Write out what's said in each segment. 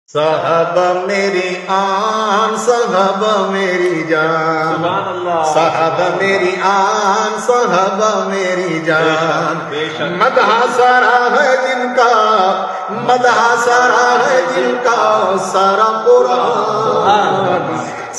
صحابہ میری آن، صحابہ میری جان، سبحان اللہ، صحابہ میری آن، صحابہ میری جان، بے شک مدح سارا ہے جن کا، مدح سارا ہے جن کا سارا قرآن،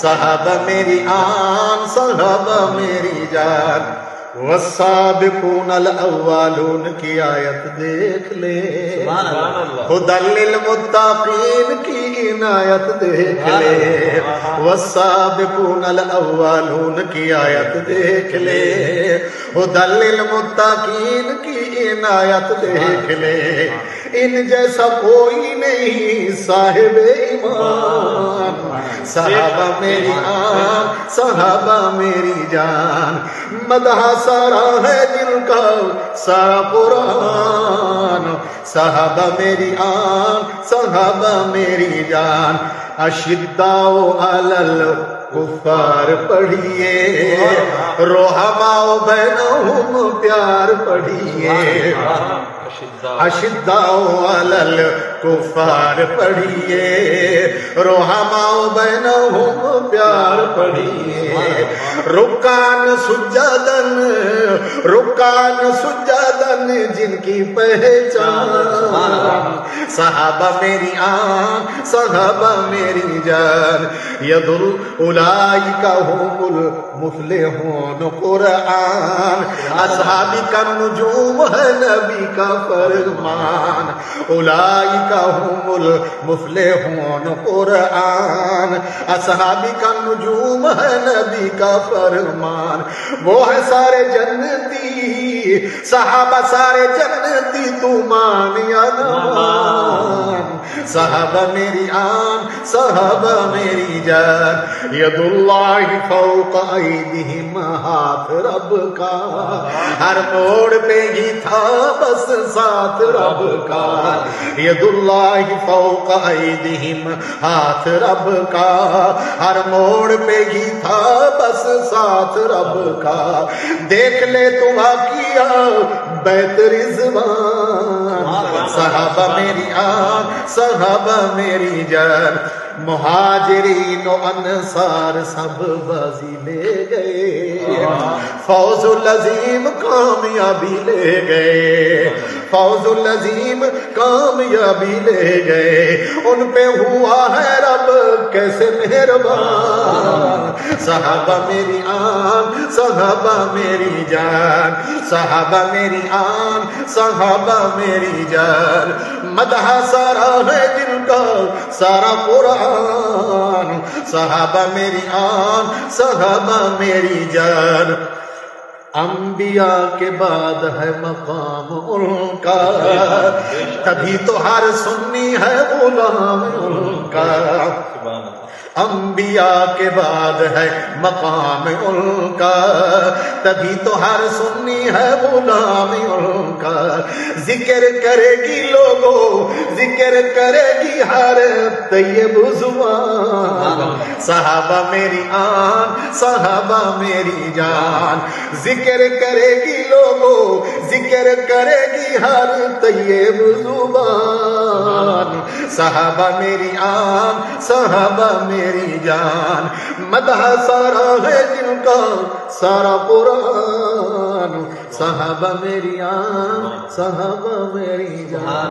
صحابہ میری آن، صحابہ میری جان، والسابقون الاولون کی آیت دیکھ لے، سبحان اللہ، ہدی للمتقین کی عنایت دیکھ لے، والسابقون الاولون کی آیت دیکھ لے، ہدی للمتقین کی عنایت دیکھ لے، ان جیسا کوئی نہیں صاحب ایمان، صحابہ میری آن، صحابہ میری جان، مدح سارا ہے جن کا سارا قرآن، صحابہ میری آن، صحابہ میری جان، اشداء علی الکفار پڑھیے، رحماء بینہم پیار پڑھیے، اشداء علی الکفار پڑھیے، رحماء بینہم پیار پڑھیے، رکان سجدن، رکان سجدن جن کی پہچان، صحابہ میری آن، صحابہ میری جان، ید اولئک هم المفلحون قرآن، اصحابی کا نجوم ہے نبی کا فرمان، اولئک هم المفلحون قرآن، اصحابی کا نجوم ہے نبی کا فرمان، وہ ہے سارے جنتی، صحابہ سارے جنتی، تو مان یا نہ مان، صحابہ میری آن، صحابہ میری جان، ید اللہ فوق ایدیہم، ہاتھ رب کا ہر موڑ پہ ہی تھا بس ساتھ رب کا، ید اللہ فوق ایدیہم، ہاتھ رب کا ہر موڑ پہ ہی تھا بس ساتھ رب کا، دیکھ لے تمہاں کیا بیت رضوان، صحابہ میری آن، صحابہ میری جان، مہاجرین و انصار سب بازی لے گئے، فوز العظیم کامیابی لے گئے، فوز العظیم کامیابی لے گئے، ان پہ ہوا ہے رب کیسے مہربان، صحابہ میری آن، صحابہ میری جان، صحابہ میری آن، صحابہ میری جان، مدح سارا ہے جن کا سارا قرآن، صحابہ میری آن، صحابہ میری جان، انبیاء کے بعد ہے مقام ان کا، تبھی تو ہر سنی ہے غلام ان کا، انبیاء کے بعد ہے مقام ان کا، تبھی تو ہر سنی ہے غلام ان کا، ذکر کرے گی لوگوں، ذکر کرے گی ہر طیب زبان، صحابہ میری آن، صحابہ میری جان، ذکر کرے گی لوگوں، ذکر کرے گی ہر طیب زبان، صحابہ میری آن، صحابہ میری جان، مدح سارا ہے جن کا سارا قرآن، صحابہ میری آن، صحابہ میری جان۔